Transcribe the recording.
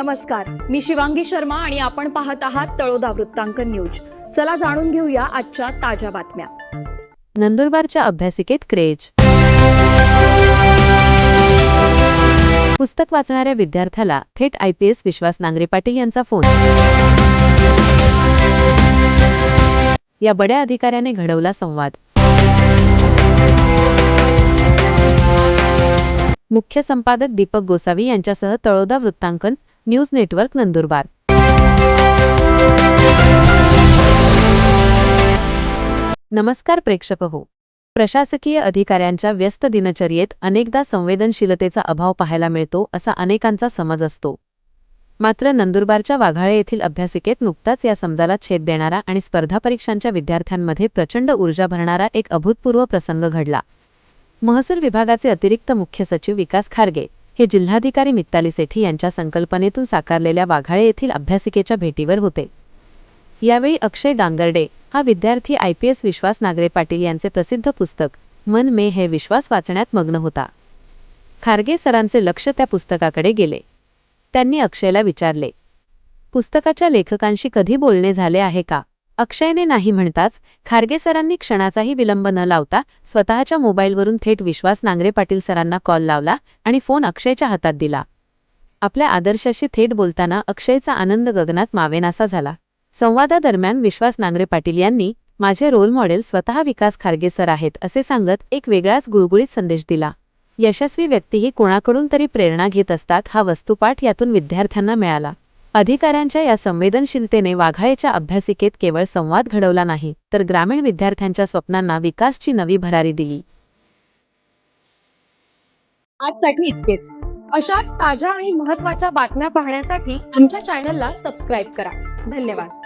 नमस्कार, मी शिवांगी शर्मा आणि आपण पाहत आहात तळोदा वृत्तांकन न्यूज। चला जाणून घेऊया आजच्या ताज्या बातम्या। नंदुरबारच्या अभ्यासिकेत क्रेज। पुस्तक वाचणाऱ्या विद्यार्थ्याला थेट IPS विश्वास नांगरे पाटील यांचा फोन। या बड्या अधिकाऱ्याने घडवला संवाद। मुख्य संपादक दीपक गोसावी यांच्यासह तळोदा वृत्तांकन न्यूज नेटवर्क नंदुरबार। नमस्कार प्रेक्षक हो, प्रशासकीय अधिकाऱ्यांच्या व्यस्त दिनचर्येत अनेकदा संवेदनशीलतेचा अभाव पाहायला मिळतो असा अनेकांचा समज असतो। मात्र नंदुरबारच्या वाघाळे येथील अभ्यासिकेत नुकताच या समजाला छेद देणारा आणि स्पर्धा परीक्षांच्या विद्यार्थ्यांमध्ये प्रचंड ऊर्जा भरणारा एक अभूतपूर्व प्रसंग घडला। महसूल विभागाचे अतिरिक्त मुख्य सचिव विकास खारगे हे जिल्हाधिकारी मित्ताली सेठी यांच्या संकल्पनेतून साकारलेल्या वाघाळे येथील अभ्यासिकेच्या भेटीवर होते। यावेळी अक्षय गांगर्डे हा विद्यार्थी IPS विश्वास नांगरे पाटील यांचे प्रसिद्ध पुस्तक मन में है विश्वास वाचण्यात मग्न होता। खारगे सरांचे लक्ष त्या पुस्तकाकडे गेले। त्यांनी अक्षयला विचारले, पुस्तकाच्या लेखकांशी कधी बोलणे झाले आहे का? अक्षयने नाही म्हणताच खारगे सरांनी क्षणाचाही विलंब न लावता स्वतःच्या मोबाईलवरून थेट विश्वास नांगरे पाटील सरांना कॉल लावला आणि फोन अक्षयच्या हातात दिला। आपल्या आदर्शाशी थेट बोलताना अक्षयचा आनंद गगनात मावेनासा झाला। संवादादरम्यान विश्वास नांगरे पाटील यांनी माझे रोल मॉडेल स्वतः विकास खारगे सर आहेत असे सांगत एक वेगळाच गुळगुळीत संदेश दिला। यशस्वी व्यक्तीही कोणाकडून तरी प्रेरणा घेत असतात हा वस्तुपाठ यातून विद्यार्थ्यांना मिळाला। अधिकाऱ्यांच्या या संवेदनशीलतेने वाघाळेच्या अभ्यासिकेत केवळ संवाद घडवला नाही तर ग्रामीण विद्यार्थ्यांच्या स्वप्नांना विकासची नवी भरारी दिली। आजसाठी इतकेच। अशाच ताज्या आणि महत्त्वाच्या बातम्या पाहण्यासाठी आमच्या चॅनलला सबस्क्राइब करा। धन्यवाद।